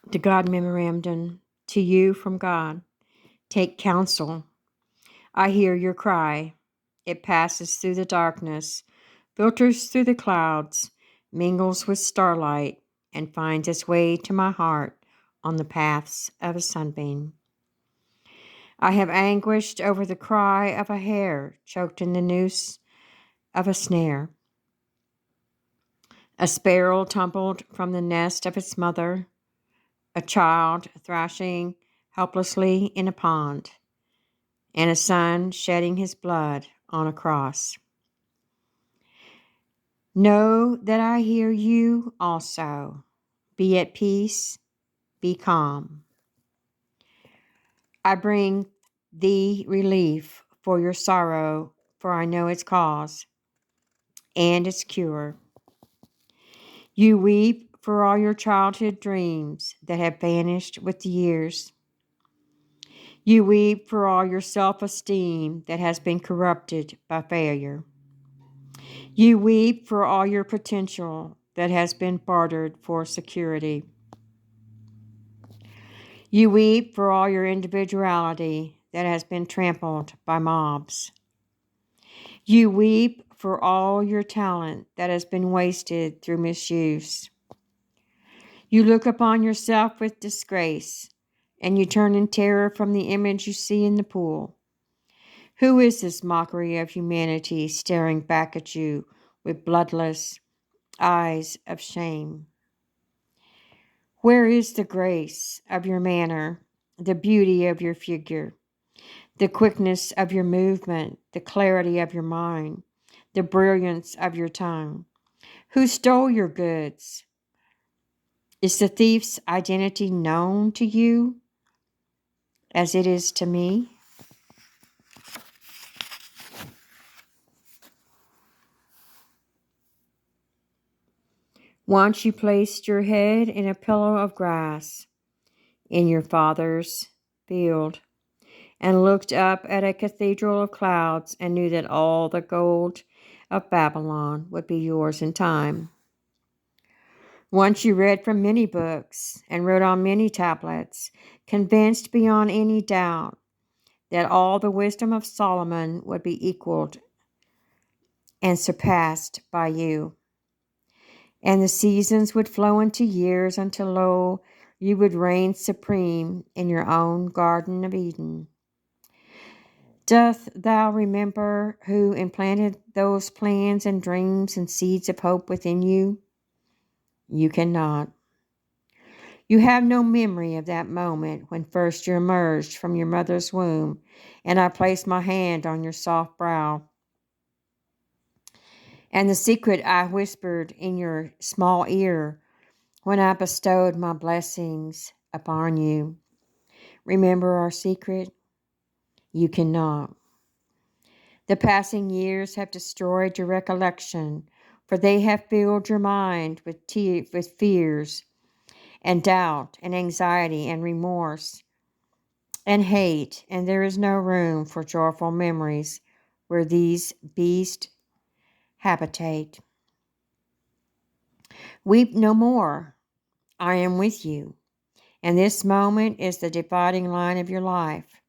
The God Memorandum to you from God. Take counsel. I hear your cry. It passes through the darkness, filters through the clouds, mingles with starlight, and finds its way to my heart on the paths of a sunbeam. I have anguished over the cry of a hare choked in the noose of a snare. A sparrow tumbled from the nest of its mother, a child thrashing helplessly in a pond, and a son shedding his blood on a cross. Know that I hear you also. Be at peace, be calm. I bring thee relief for your sorrow, for I know its cause and its cure. You weep for all your childhood dreams that have vanished with the years. You weep for all your self-esteem that has been corrupted by failure. You weep for all your potential that has been bartered for security. You weep for all your individuality that has been trampled by mobs. You weep for all your talent that has been wasted through misuse. You look upon yourself with disgrace, and you turn in terror from the image you see in the pool. Who is this mockery of humanity staring back at you with bloodless eyes of shame? Where is the grace of your manner, the beauty of your figure, the quickness of your movement, the clarity of your mind, the brilliance of your tongue? Who stole your goods? Is the thief's identity known to you as it is to me? Once you placed your head in a pillow of grass in your father's field and looked up at a cathedral of clouds and knew that all the gold of Babylon would be yours in time. Once you read from many books and wrote on many tablets, convinced beyond any doubt that all the wisdom of Solomon would be equaled and surpassed by you. And the seasons would flow into years until, lo, you would reign supreme in your own Garden of Eden. Doth thou remember who implanted those plans and dreams and seeds of hope within you? You cannot. You have no memory of that moment when first you emerged from your mother's womb, and I placed my hand on your soft brow, and the secret I whispered in your small ear when I bestowed my blessings upon you. Remember our secret? You cannot. The passing years have destroyed your recollection, for they have filled your mind with fears and doubt and anxiety and remorse and hate, and there is no room for joyful memories where these beasts habitate. Weep no more. I am with you, and this moment is the dividing line of your life.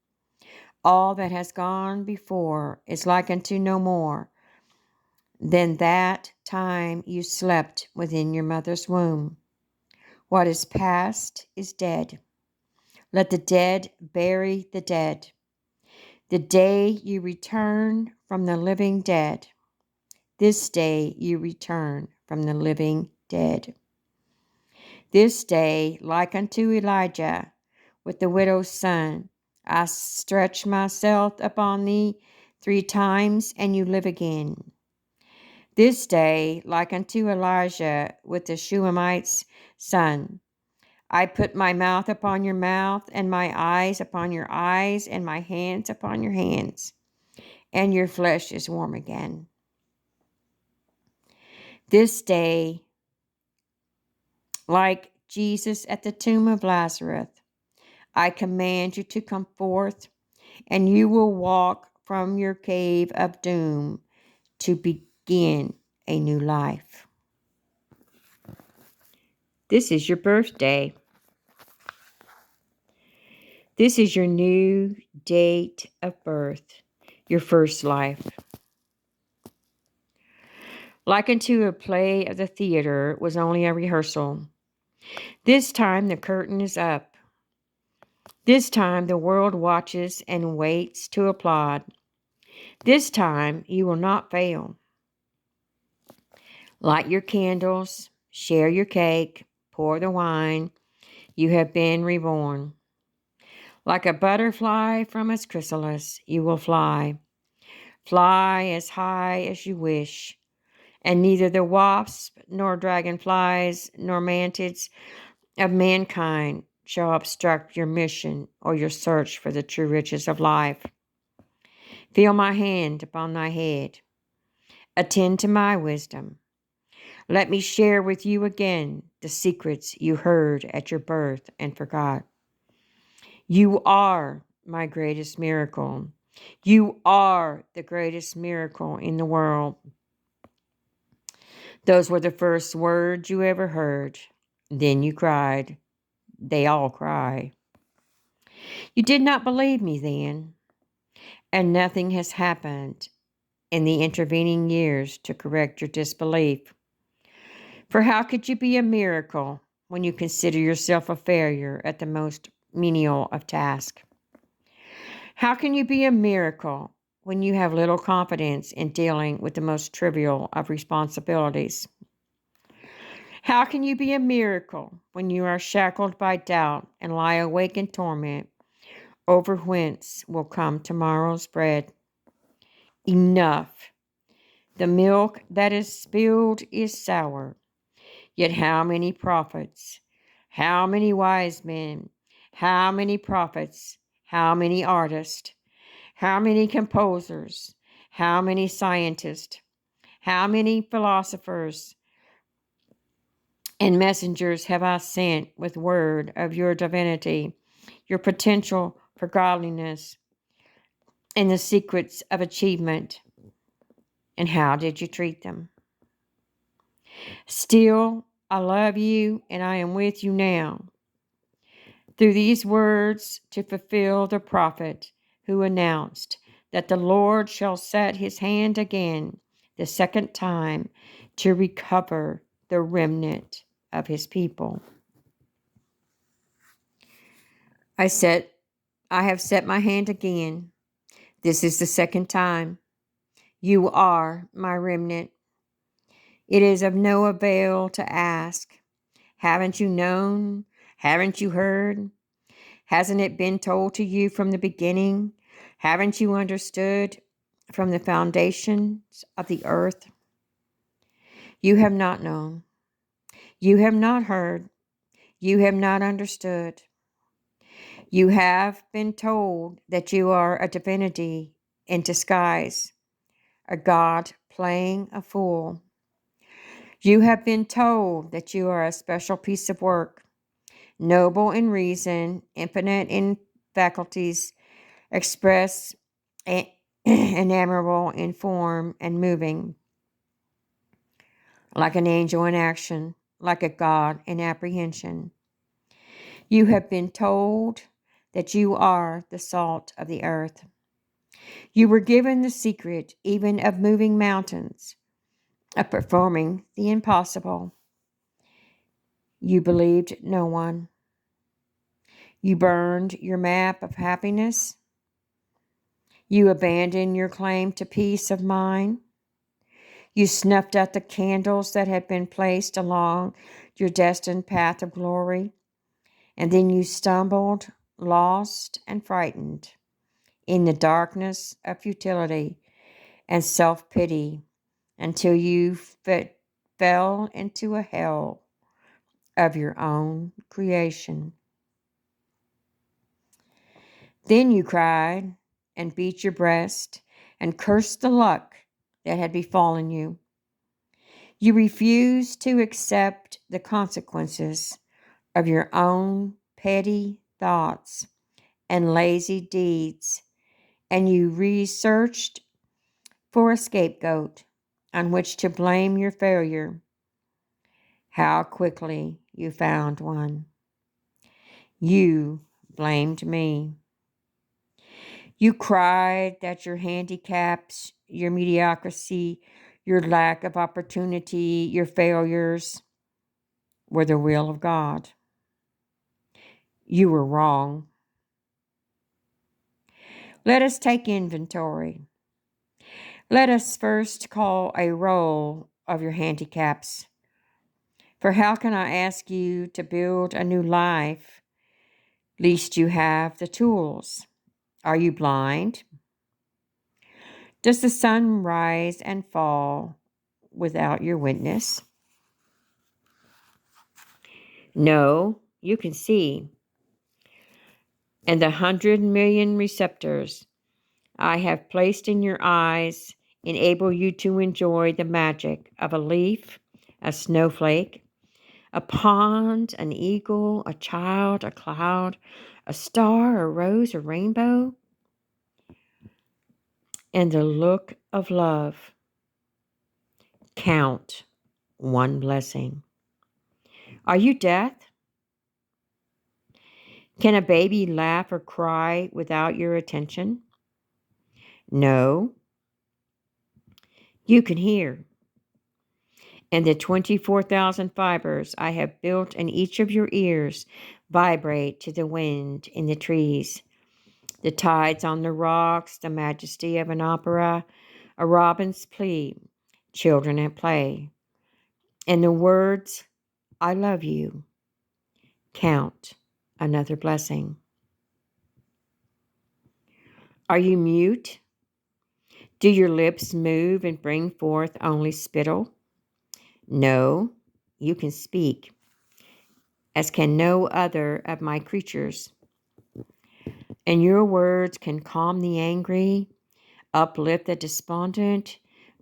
All that has gone before is like unto no more than that time you slept within your mother's womb. What is past is dead. Let the dead bury the dead. The day you return from the living dead, this day you return from the living dead. This day, like unto Elijah with the widow's son, I stretch myself upon thee 3 times, and you live again. This day, like unto Elijah with the Shunammite's son, I put my mouth upon your mouth, and my eyes upon your eyes, and my hands upon your hands, and your flesh is warm again. This day, like Jesus at the tomb of Lazarus, I command you to come forth, and you will walk from your cave of doom to begin a new life. This is your birthday. This is your new date of birth, your first life. Like unto a play of the theater was only a rehearsal. This time the curtain is up. This time the world watches and waits to applaud. This time you will not fail. Light your candles, share your cake, pour the wine. You have been reborn. Like a butterfly from its chrysalis, you will fly. Fly as high as you wish. And neither the wasps, nor dragonflies, nor mantids of mankind shall obstruct your mission or your search for the true riches of life. Feel my hand upon thy head. Attend to my wisdom. Let me share with you again the secrets you heard at your birth and forgot. You are my greatest miracle. You are the greatest miracle in the world. Those were the first words you ever heard. Then you cried. They all cry. You did not believe me then, and nothing has happened in the intervening years to correct your disbelief. For how could you be a miracle when you consider yourself a failure at the most menial of tasks? How can you be a miracle when you have little confidence in dealing with the most trivial of responsibilities? How can you be a miracle when you are shackled by doubt and lie awake in torment over whence will come tomorrow's bread? Enough. The milk that is spilled is sour. Yet how many prophets, how many wise men, how many prophets, how many artists, how many composers, how many scientists, how many philosophers and messengers have I sent with word of your divinity, your potential for godliness, and the secrets of achievement? And how did you treat them? Still, I love you and I am with you now. Through these words to fulfill the prophet who announced that the Lord shall set his hand again the second time to recover the remnant of his people. I have set my hand again. This is the second time. You are my remnant. It is of no avail to ask. Haven't you known? Haven't you heard? Hasn't it been told to you from the beginning? Haven't you understood from the foundations of the earth? You have not known. You have not heard. You have not understood. You have been told that you are a divinity in disguise, a god playing a fool. You have been told that you are a special piece of work, noble in reason, infinite in faculties, express and admirable in form and moving, like an angel in action, like a god in apprehension. You have been told that you are the salt of the earth. You were given the secret even of moving mountains, of performing the impossible. You believed no one. You burned your map of happiness. You abandoned your claim to peace of mind. You snuffed out the candles that had been placed along your destined path of glory, and then you stumbled, lost and frightened, in the darkness of futility and self-pity until you fell into a hell of your own creation. Then you cried and beat your breast and cursed the luck that had befallen you. You refused to accept the consequences of your own petty thoughts and lazy deeds, and you researched for a scapegoat on which to blame your failure. How quickly you found one. You blamed me. You cried that your handicaps, your mediocrity, your lack of opportunity, your failures were the will of God. You were wrong. Let us take inventory. Let us first call a roll of your handicaps. For how can I ask you to build a new life, lest you have the tools? Are you blind? Does the sun rise and fall without your witness? No, you can see. And the 100 million receptors I have placed in your eyes enable you to enjoy the magic of a leaf, a snowflake, a pond, an eagle, a child, a cloud, a star, a rose, a rainbow, and the look of love. Count one blessing. Are you deaf? Can a baby laugh or cry without your attention? No, you can hear. And the 24,000 fibers I have built in each of your ears vibrate to the wind in the trees, the tides on the rocks, the majesty of an opera, a robin's plea, children at play, and the words, I love you. Count another blessing. Are you mute? Do your lips move and bring forth only spittle? No, you can speak, as can no other of my creatures. And your words can calm the angry, uplift the despondent,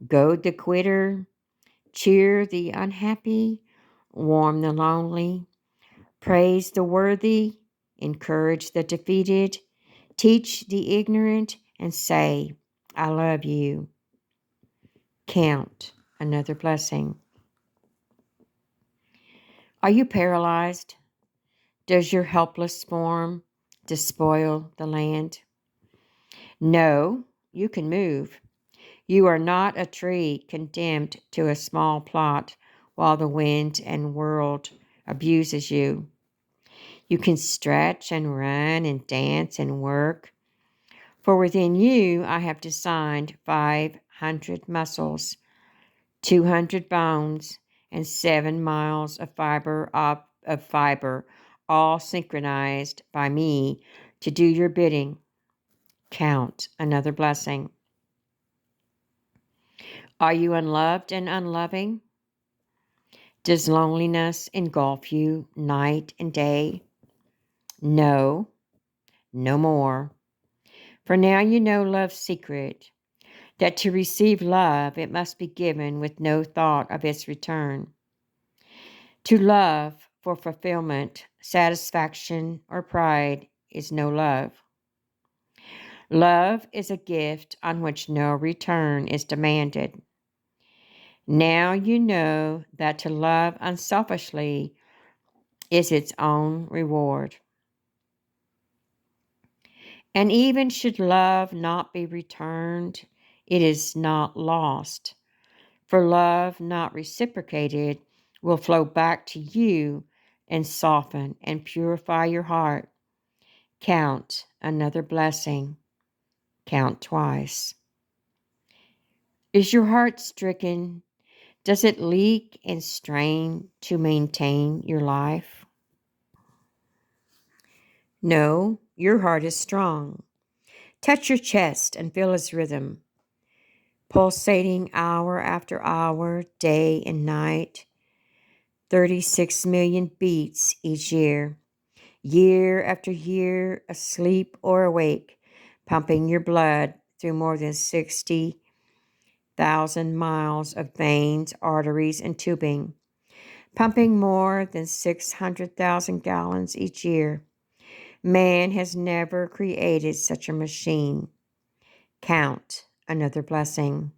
goad the quitter, cheer the unhappy, warm the lonely, praise the worthy, encourage the defeated, teach the ignorant, and say, I love you. Count another blessing. Are you paralyzed? Does your helpless form despoil the land? No, you can move. You are not a tree condemned to a small plot while the wind and world abuses you. You can stretch and run and dance and work. For within you I have designed 500 muscles, 200 bones, and 7 miles of fiber, all synchronized by me to do your bidding. Count another blessing. Are you unloved and unloving? Does loneliness engulf you night and day? No, no more. For now you know love's secret, that to receive love it must be given with no thought of its return. To love for fulfillment, satisfaction, or pride is no love. Love is a gift on which no return is demanded. Now you know that to love unselfishly is its own reward. And even should love not be returned, it is not lost. For love not reciprocated will flow back to you and soften and purify your heart. Count another blessing. Count twice. Is your heart stricken? Does it leak and strain to maintain your life? No, your heart is strong. Touch your chest and feel its rhythm, pulsating hour after hour, day and night. 36 million beats each year, year after year, asleep or awake, pumping your blood through more than 60,000 miles of veins, arteries, and tubing, pumping more than 600,000 gallons each year. Man has never created such a machine. Count another blessing.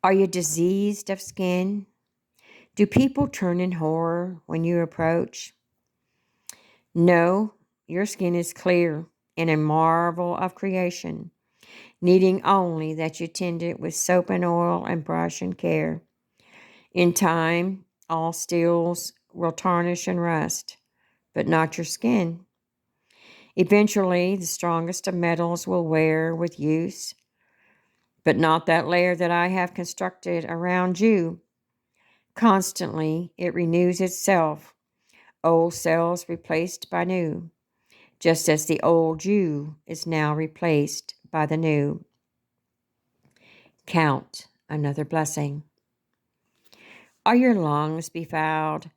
Are you diseased of skin? Do people turn in horror when you approach? No, your skin is clear. and a marvel of creation, needing only that you tend it with soap and oil and brush and care. In time, all steels will tarnish and rust, but not your skin. Eventually, the strongest of metals will wear with use, but not that layer that I have constructed around you. Constantly, it renews itself, old cells replaced by new, just as the old you is now replaced by the new. Count another blessing. Are your lungs befouled?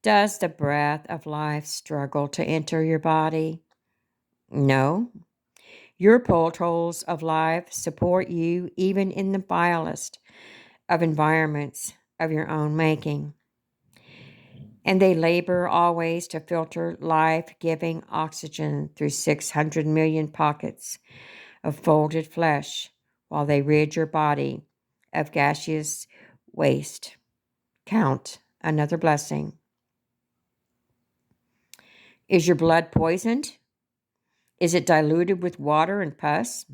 Does the breath of life struggle to enter your body? No. Your portals of life support you even in the vilest of environments of your own making. And they labor always to filter life-giving oxygen through 600 million pockets of folded flesh while they rid your body of gaseous waste. Count another blessing. Is your blood poisoned? Is it diluted with water and pus?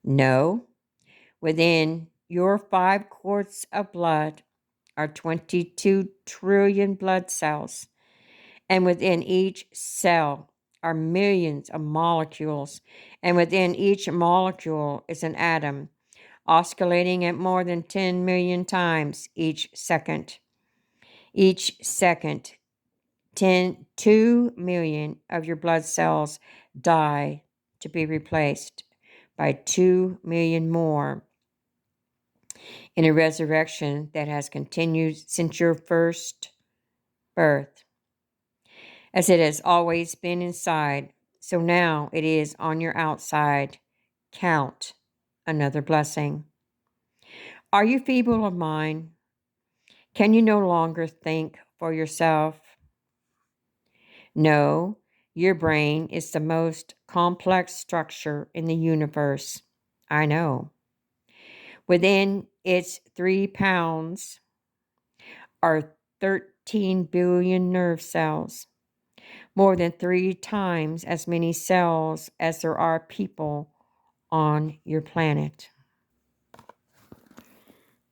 No. Within your 5 quarts of blood are 22 trillion blood cells, and within each cell are millions of molecules, and within each molecule is an atom, oscillating at more than 10 million times each second. Each second, 2 million of your blood cells die to be replaced by 2 million more in a resurrection that has continued since your first birth. As it has always been inside, so now it is on your outside. Count another blessing. Are you feeble of mind? Can you no longer think for yourself? No, your brain is the most complex structure in the universe. I know. Within its 3 pounds are 13 billion nerve cells, more than 3 times as many cells as there are people on your planet.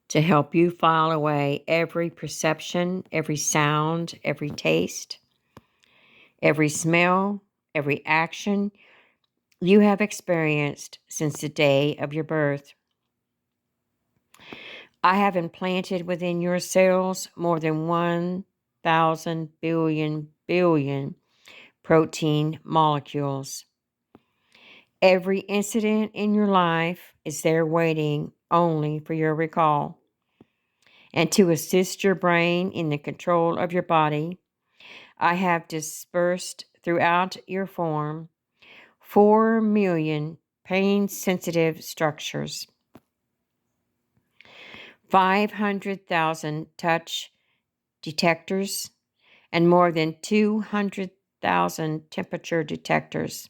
To help you file away every perception, every sound, every taste, every smell, every action you have experienced since the day of your birth. I have implanted within your cells more than 1,000 billion protein molecules. Every incident in your life is there waiting only for your recall. And to assist your brain in the control of your body, I have dispersed throughout your form 4 million pain-sensitive structures, 500,000 touch detectors, and more than 200,000 temperature detectors.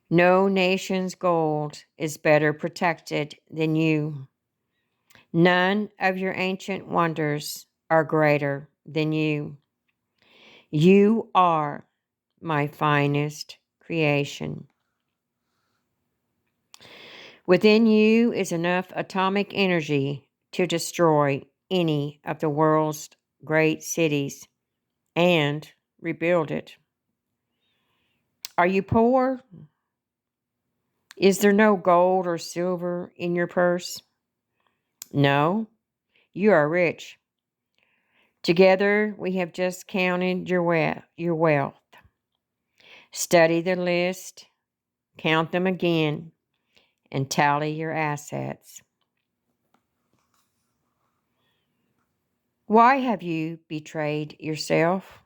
No nation's gold is better protected than you. None of your ancient wonders are greater than you. You are my finest creation. Within you is enough atomic energy to destroy any of the world's great cities and rebuild it. Are you poor? Is there no gold or silver in your purse? No, you are rich. Together we have just counted your wealth. Study the list, count them again, and tally your assets. Why have you betrayed yourself?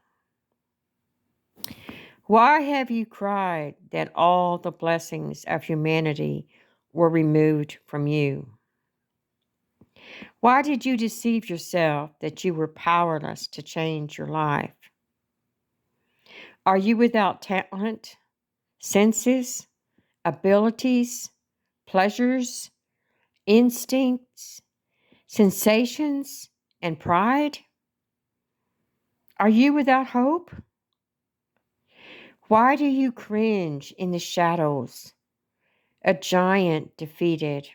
Why have you cried that all the blessings of humanity were removed from you? Why did you deceive yourself that you were powerless to change your life? Are you without talent, senses, abilities, pleasures, instincts, sensations, and pride? Are you without hope? Why do you cringe in the shadows, a giant defeated,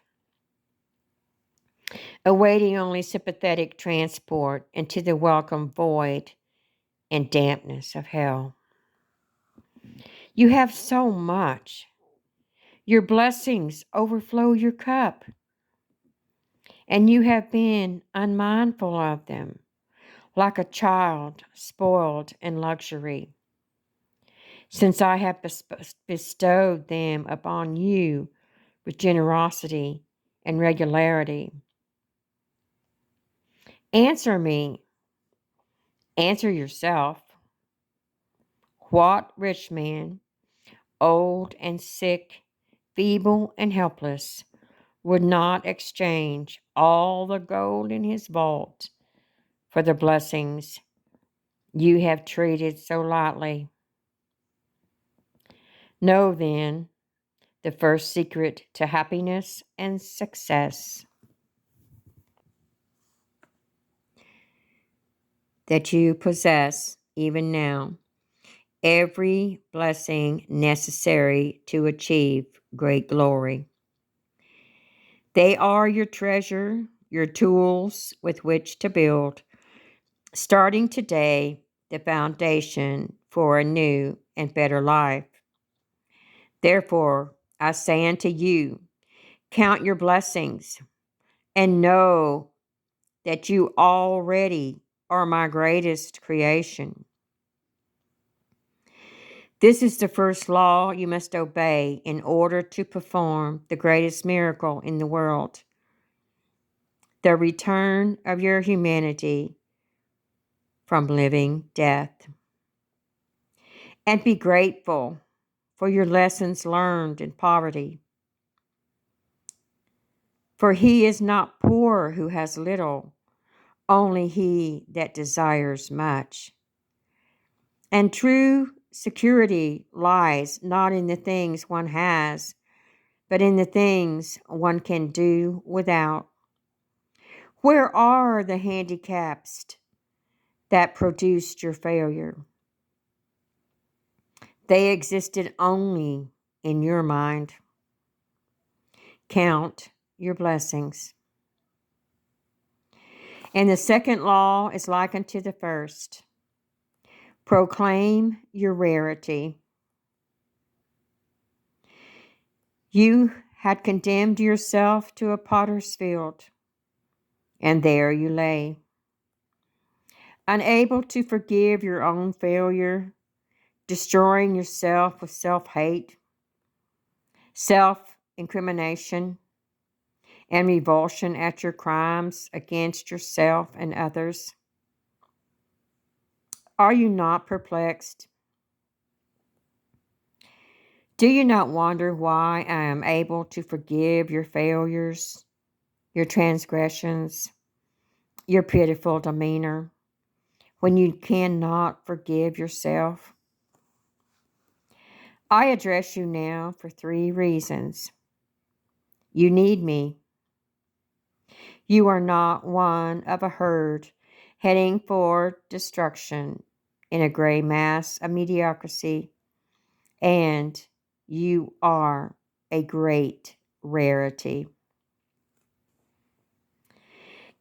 awaiting only sympathetic transport into the welcome void and dampness of hell? You have so much. Your blessings overflow your cup, and you have been unmindful of them, like a child spoiled in luxury. Since I have bestowed them upon you with generosity and regularity. Answer me, answer yourself. What rich man, old and sick, feeble and helpless, would not exchange all the gold in his vault for the blessings you have treated so lightly? Know then the first secret to happiness and success, that you possess even now every blessing necessary to achieve great glory. They are your treasure, your tools with which to build, starting today, the foundation for a new and better life. Therefore, I say unto you, count your blessings and know that you already are my greatest creation. This is the first law you must obey in order to perform the greatest miracle in the world, the return of your humanity from living death. And be grateful for your lessons learned in poverty. For he is not poor who has little, only he that desires much. And true security lies not in the things one has, but in the things one can do without. Where are the handicaps that produced your failure? They existed only in your mind. Count your blessings. And the second law is like unto the first. Proclaim your rarity. You had condemned yourself to a potter's field, and there you lay, unable to forgive your own failure, destroying yourself with self-hate, self-incrimination, and revulsion at your crimes against yourself and others. Are you not perplexed? Do you not wonder why I am able to forgive your failures, your transgressions, your pitiful demeanor, when you cannot forgive yourself? I address you now for 3 reasons. You need me. You are not one of a herd heading for destruction in a gray mass of mediocrity, and you are a great rarity.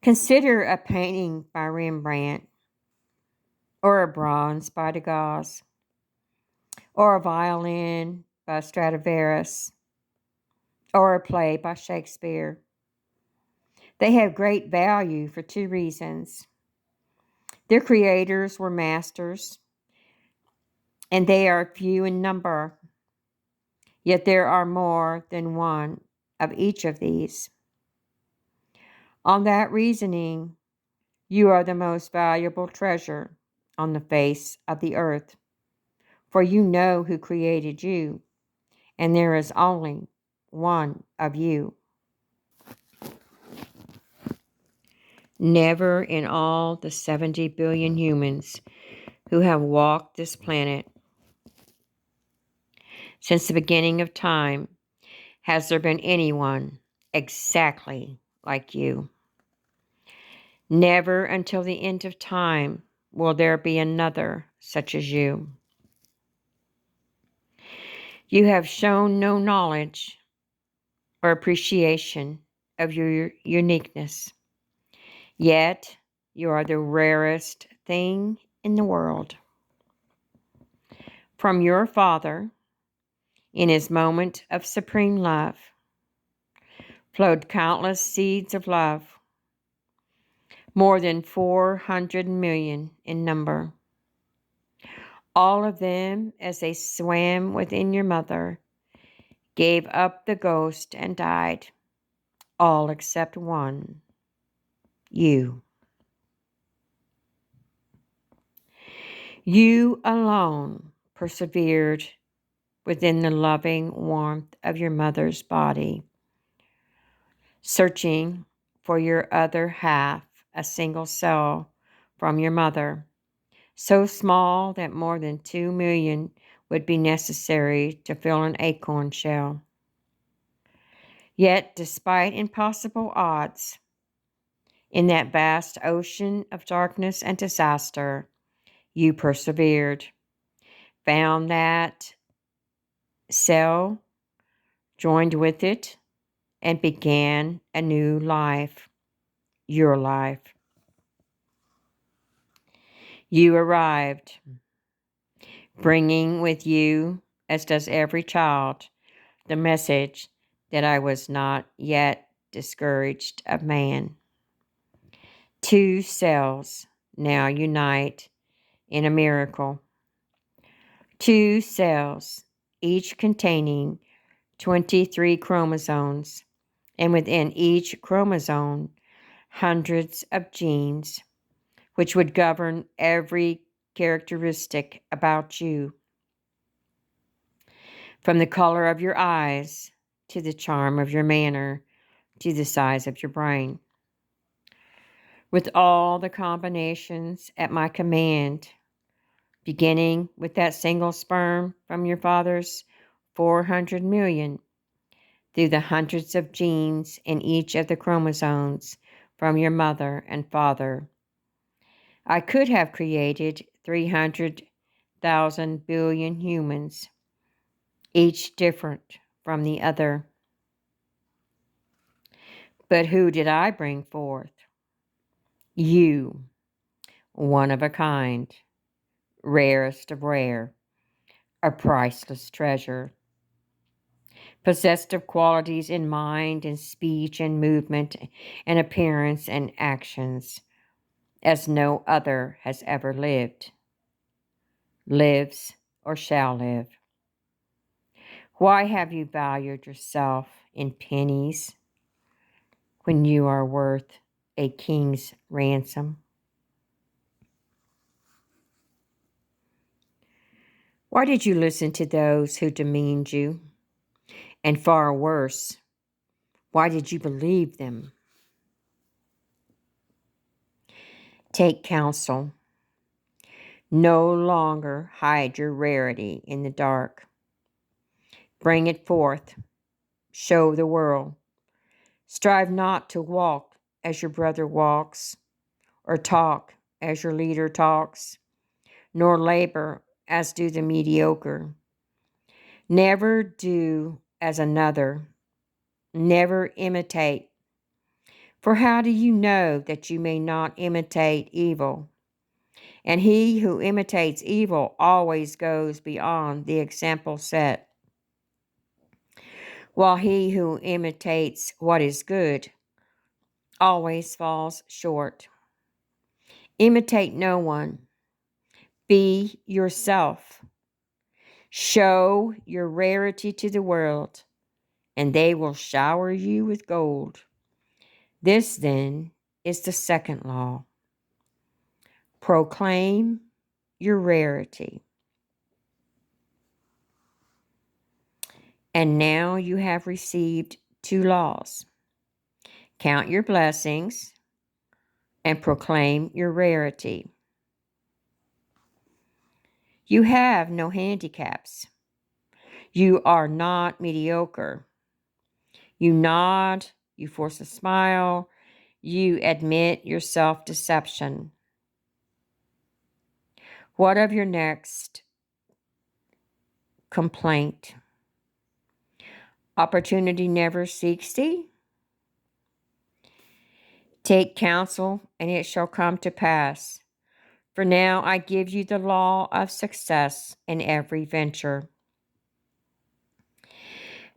Consider a painting by Rembrandt, or a bronze by Degas, or a violin by Stradivarius, or a play by Shakespeare. They have great value for 2 reasons. Their creators were masters, and they are few in number, yet there are more than one of each of these. On that reasoning, you are the most valuable treasure on the face of the earth, for you know who created you, and there is only one of you. Never in all the 70 billion humans who have walked this planet since the beginning of time has there been anyone exactly like you. Never until the end of time will there be another such as you. You have shown no knowledge or appreciation of your uniqueness. Yet, you are the rarest thing in the world. From your Father, in his moment of supreme love, flowed countless seeds of love, more than 400 million in number. All of them, as they swam within your mother, gave up the ghost and died, all except one, you. You alone persevered within the loving warmth of your mother's body, searching for your other half, a single cell from your mother, so small that more than 2 million would be necessary to fill an acorn shell. Yet, despite impossible odds, in that vast ocean of darkness and disaster, you persevered, found that cell, joined with it, and began a new life, your life. You arrived, bringing with you, as does every child, the message that I was not yet discouraged of man. 2 cells now unite in a miracle. 2 cells, each containing 23 chromosomes, and within each chromosome, hundreds of genes, which would govern every characteristic about you, from the color of your eyes, to the charm of your manner, to the size of your brain. With all the combinations at my command, beginning with that single sperm from your father's 400 million, through the hundreds of genes in each of the chromosomes from your mother and father. I could have created 300,000 billion humans, each different from the other. But who did I bring forth? You, one of a kind, rarest of rare, a priceless treasure, possessed of qualities in mind and speech and movement and appearance and actions as no other has ever lived, lives, or shall live. Why have you valued yourself in pennies when you are worth a king's ransom? Why did you listen to those who demeaned you? And far worse, why did you believe them? Take counsel. No longer hide your rarity in the dark. Bring it forth. Show the world. Strive not to walk as your brother walks, or talk as your leader talks, nor labor as do the mediocre. Never do as another. Never imitate. For how do you know that you may not imitate evil? And he who imitates evil always goes beyond the example set, while he who imitates what is good always falls short. Imitate no one. Be yourself. Show your rarity to the world, and they will shower you with gold. This, then, is the second law. Proclaim your rarity. And now you have received 2 laws. Count your blessings and proclaim your rarity. You have no handicaps. You are not mediocre. You nod, you force a smile, you admit your self-deception. What of your next complaint? Opportunity never seeks thee? Take counsel, and it shall come to pass. For now I give you the law of success in every venture.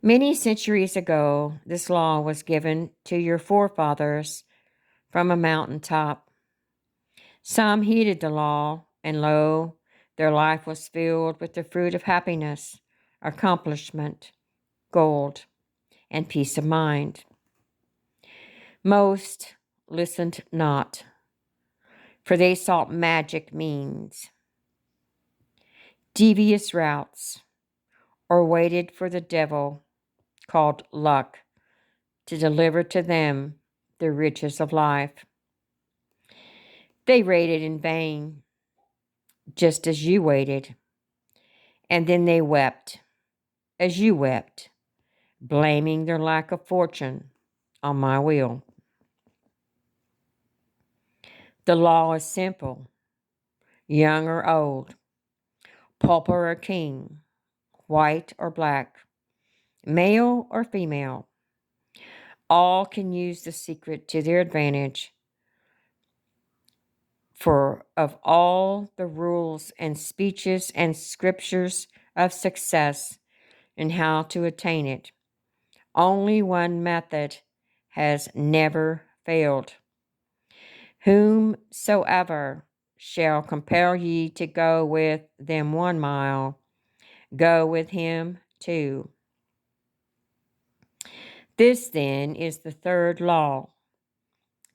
Many centuries ago, this law was given to your forefathers from a mountain top. Some heeded the law, and lo, their life was filled with the fruit of happiness, accomplishment, gold, and peace of mind. Most listened not, for they sought magic means, devious routes, or waited for the devil, called luck, to deliver to them the riches of life. They waited in vain, just as you waited, and then they wept, as you wept, blaming their lack of fortune on my will. The law is simple, young or old, pauper or king, white or black, male or female. All can use the secret to their advantage. For of all the rules and speeches and scriptures of success and how to attain it, only one method has never failed. Whomsoever shall compel ye to go with them 1 mile, go with him 2. This then is the third law,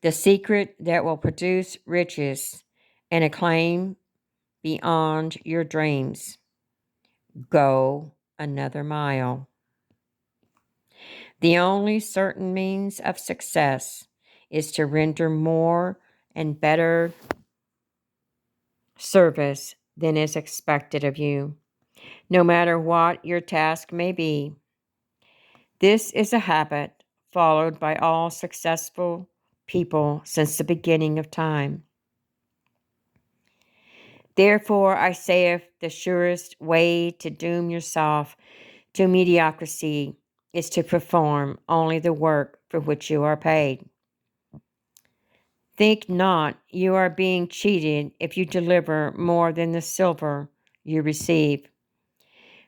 the secret that will produce riches and acclaim beyond your dreams. Go another mile. The only certain means of success is to render more and better service than is expected of you, no matter what your task may be. This is a habit followed by all successful people since the beginning of time. Therefore, I say, if the surest way to doom yourself to mediocrity is to perform only the work for which you are paid. Think not you are being cheated if you deliver more than the silver you receive.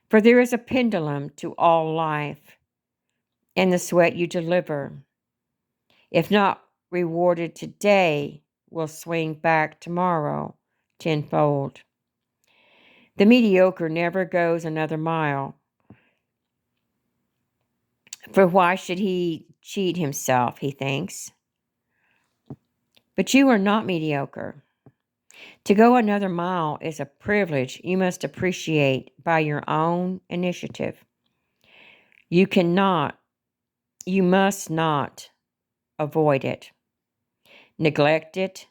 For there is a pendulum to all life, and the sweat you deliver, if not rewarded today, will swing back tomorrow tenfold. The mediocre never goes another mile, for why should he cheat himself, he thinks. But you are not mediocre. To go another mile is a privilege you must appreciate by your own initiative. You must not avoid it. Neglect it.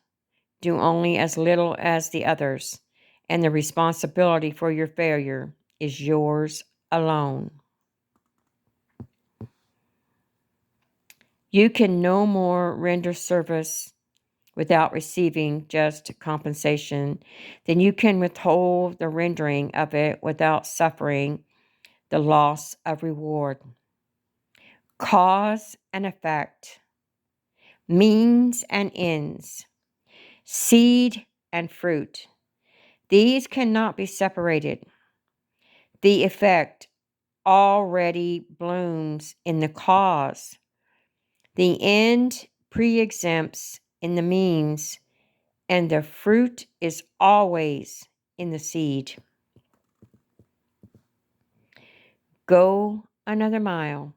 Do only as little as the others, and the responsibility for your failure is yours alone. You can no more render service without receiving just compensation than you can withhold the rendering of it without suffering the loss of reward. Cause and effect, means and ends, seed and fruit, these cannot be separated. The effect already blooms in the cause. The end pre-exempts in the means, and the fruit is always in the seed. Go another mile.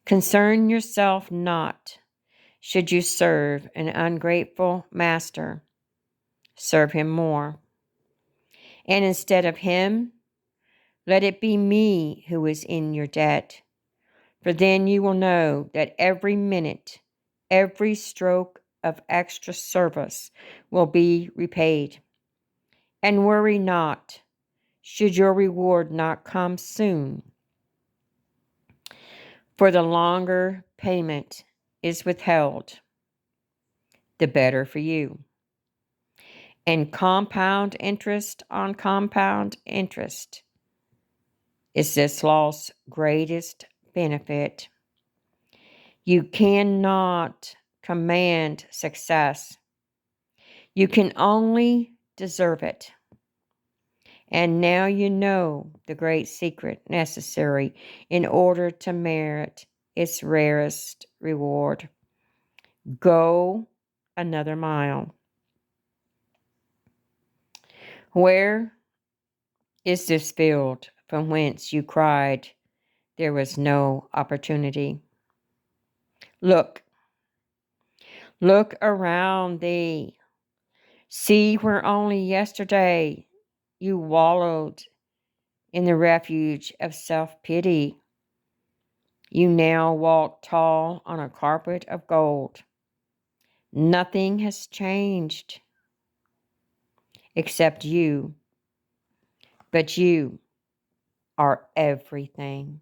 Concern yourself not. Should you serve an ungrateful master, serve him more. And instead of him, let it be me who is in your debt. For then you will know that every minute, every stroke of extra service will be repaid. And worry not, should your reward not come soon. For the longer payment is withheld, the better for you. And compound interest on compound interest is this lost's greatest benefit. You cannot command success. You can only deserve it. And now you know the great secret necessary in order to merit its rarest reward. Go another mile. Where is this field from whence you cried there was no opportunity? Look, look around thee. See where only yesterday you wallowed in the refuge of self-pity. You now walk tall on a carpet of gold. Nothing has changed except you, but you are everything.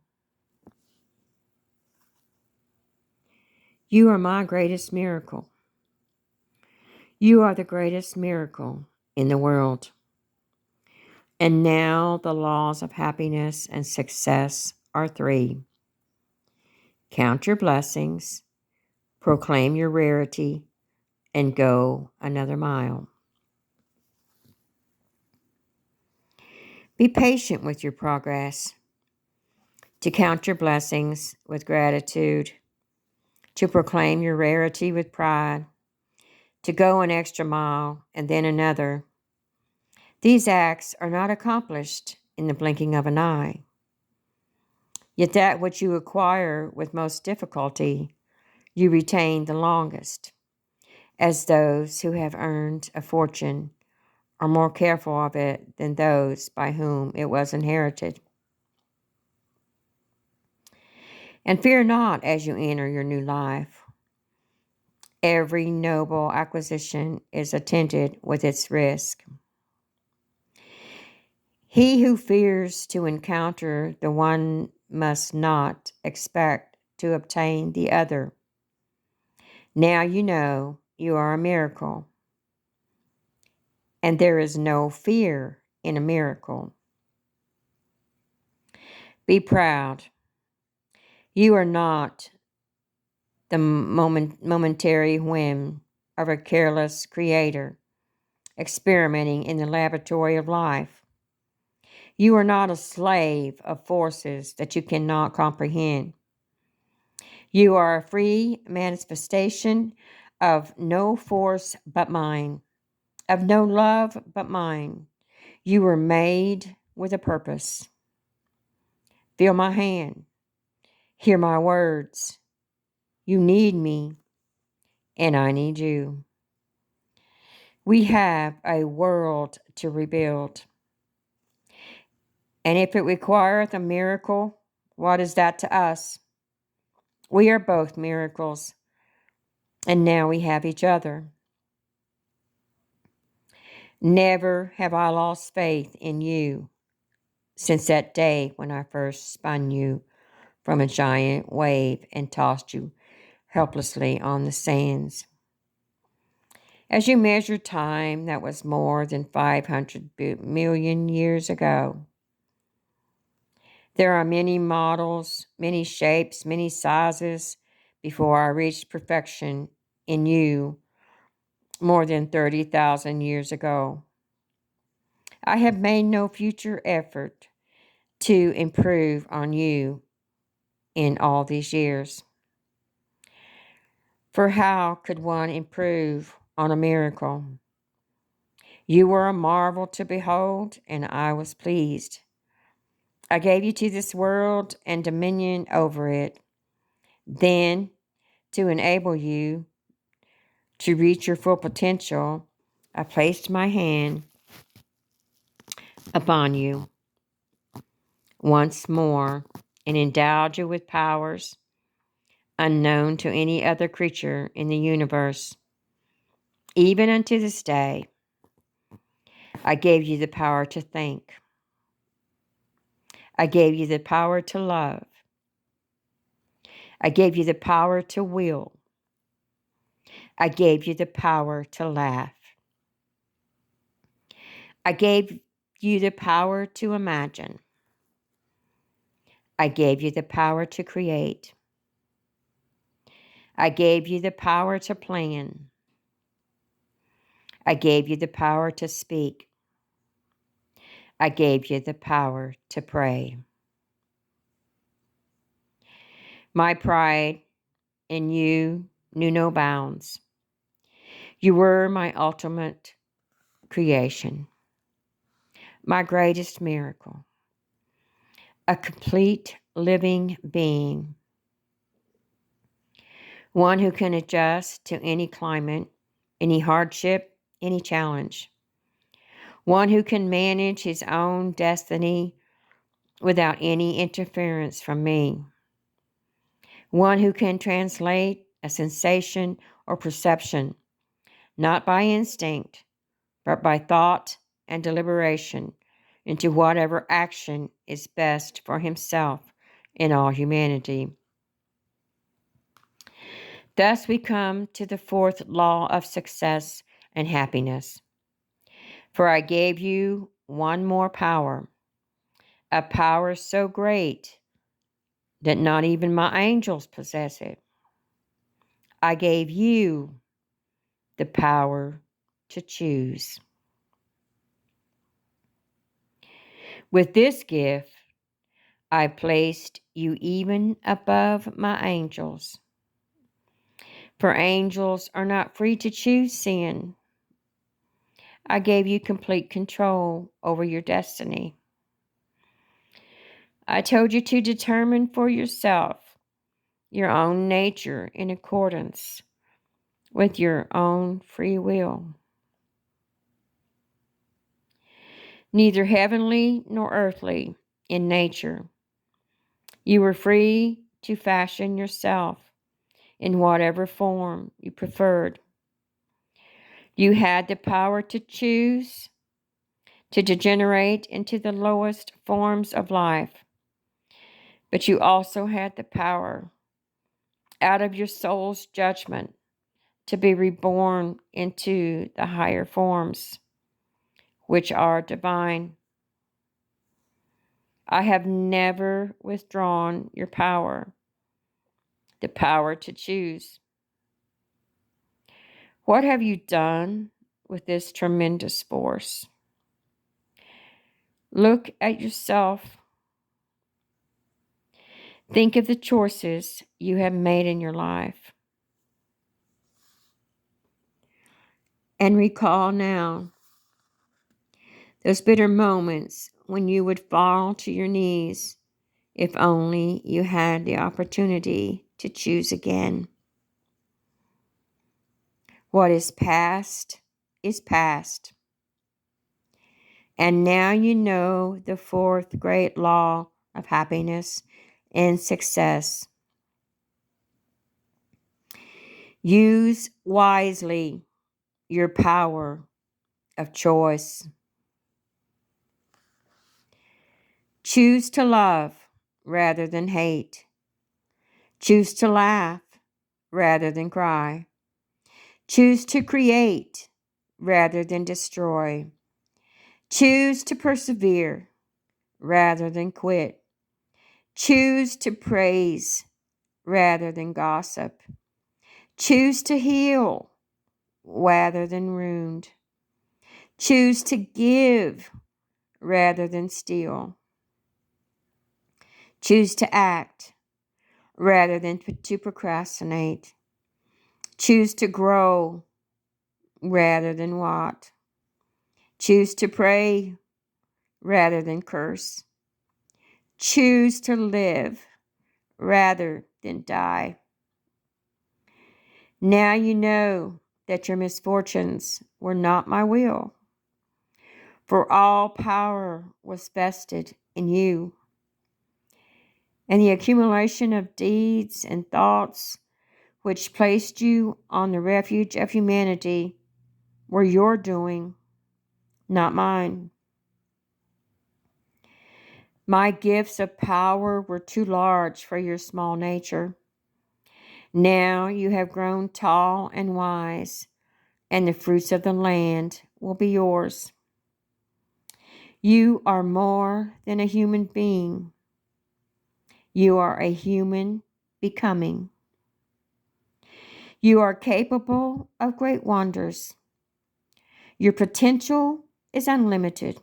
You are my greatest miracle. You are the greatest miracle in the world. And now the laws of happiness and success are three. Count your blessings, proclaim your rarity, and go another mile. Be patient with your progress. To count your blessings with gratitude, to proclaim your rarity with pride, to go an extra mile and then another. These acts are not accomplished in the blinking of an eye. Yet that which you acquire with most difficulty, you retain the longest, as those who have earned a fortune are more careful of it than those by whom it was inherited. And fear not as you enter your new life. Every noble acquisition is attended with its risk. He who fears to encounter the one must not expect to obtain the other. Now you know you are a miracle, and there is no fear in a miracle. Be proud. You are not the momentary whim of a careless creator experimenting in the laboratory of life. You are not a slave of forces that you cannot comprehend. You are a free manifestation of no force but mine, of no love but mine. You were made with a purpose. Feel my hand. Hear my words. You need me, and I need you. We have a world to rebuild. And if it requireth a miracle, what is that to us? We are both miracles, and now we have each other. Never have I lost faith in you since that day when I first spun you from a giant wave and tossed you helplessly on the sands. As you measure time, that was more than 500 million years ago. There are many models, many shapes, many sizes before I reached perfection in you more than 30,000 years ago. I have made no future effort to improve on you in all these years. For how could one improve on a miracle? You were a marvel to behold, and I was pleased. I gave you to this world and dominion over it. Then, to enable you to reach your full potential, I placed my hand upon you once more and endowed you with powers unknown to any other creature in the universe. Even unto this day, I gave you the power to think. I gave you the power to love. I gave you the power to will. I gave you the power to laugh. I gave you the power to imagine. I gave you the power to create. I gave you the power to plan. I gave you the power to speak. I gave you the power to pray. My pride in you knew no bounds. You were my ultimate creation, my greatest miracle, a complete living being, one who can adjust to any climate, any hardship, any challenge, one who can manage his own destiny without any interference from me, one who can translate a sensation or perception, not by instinct, but by thought and deliberation, into whatever action is best for himself and all humanity. Thus we come to the fourth law of success and happiness. For I gave you one more power, a power so great that not even my angels possess it. I gave you the power to choose. With this gift, I placed you even above my angels. For angels are not free to choose sin. I gave you complete control over your destiny. I told you to determine for yourself your own nature in accordance with your own free will. Neither heavenly nor earthly in nature, you were free to fashion yourself in whatever form you preferred. You had the power to choose to degenerate into the lowest forms of life, but you also had the power, out of your soul's judgment, to be reborn into the higher forms, which are divine. I have never withdrawn your power, the power to choose. What have you done with this tremendous force? Look at yourself. Think of the choices you have made in your life. And recall now those bitter moments when you would fall to your knees if only you had the opportunity to choose again. What is past is past. And now you know the fourth great law of happiness and success. Use wisely your power of choice. Choose to love rather than hate. Choose to laugh rather than cry. Choose to create rather than destroy. Choose to persevere rather than quit. Choose to praise rather than gossip. Choose to heal rather than wound. Choose to give rather than steal. Choose to act rather than to procrastinate. Choose to grow rather than what. Choose to pray rather than curse. Choose to live rather than die. Now you know that your misfortunes were not my will, for all power was vested in you. And the accumulation of deeds and thoughts which placed you on the refuge of humanity were your doing, not mine. My gifts of power were too large for your small nature. Now you have grown tall and wise, and the fruits of the land will be yours. You are more than a human being. You are a human becoming. You are capable of great wonders. Your potential is unlimited.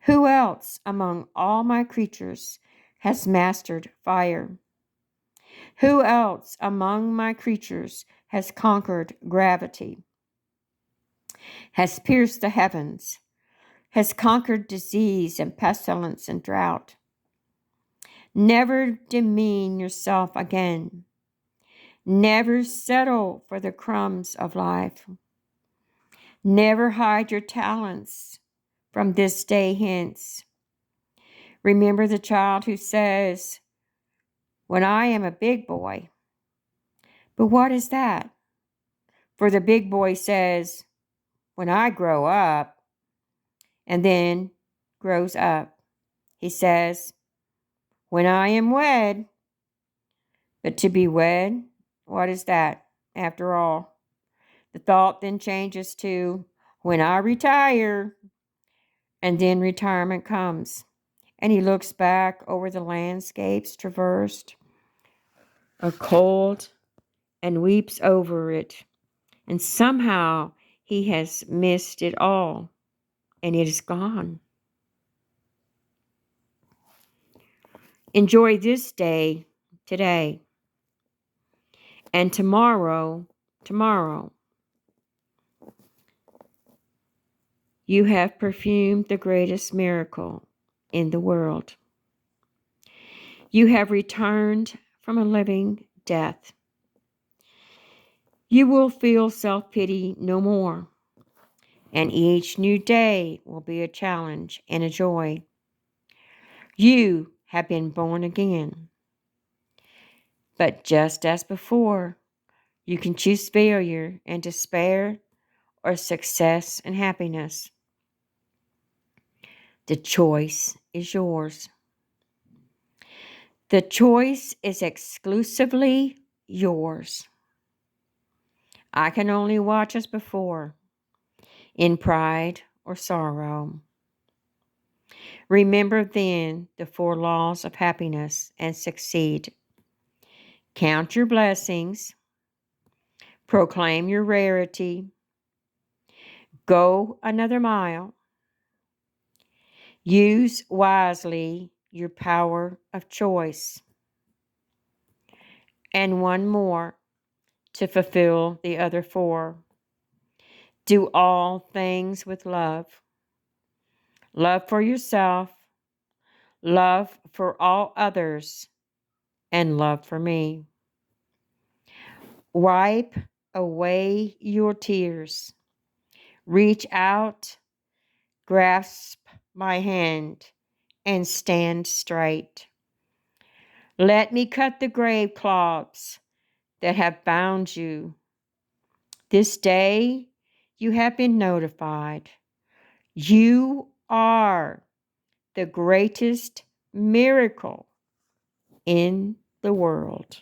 Who else among all my creatures has mastered fire? Who else among my creatures has conquered gravity, has pierced the heavens, has conquered disease and pestilence and drought? Never demean yourself again. Never settle for the crumbs of life. Never hide your talents from this day hence. Remember the child who says, "When I am a big boy." But what is that? For the big boy says, "When I grow up," and then grows up. He says, "When I am wed." But to be wed, what is that after all? The thought then changes to, "When I retire." And then retirement comes, and he looks back over the landscapes traversed, are cold, and weeps over it. And somehow he has missed it all, and it is gone. Enjoy this day today, and tomorrow. You have perfumed the greatest miracle in the world. You have returned from a living death. You will feel self-pity no more, and each new day will be a challenge and a joy. You have been born again. But just as before, you can choose failure and despair or success and happiness. The choice is yours. The choice is exclusively yours. I can only watch as before, in pride or sorrow. Remember then the 4 laws of happiness and succeed. Count your blessings. Proclaim your rarity. Go another mile. Use wisely your power of choice. And one more to fulfill the other 4. Do all things with love. Love for yourself, love for all others, and love for me. Wipe away your tears. Reach out, grasp my hand, and stand straight. Let me cut the grave cloths that have bound you. This day you have been notified. You are the greatest miracle in the world.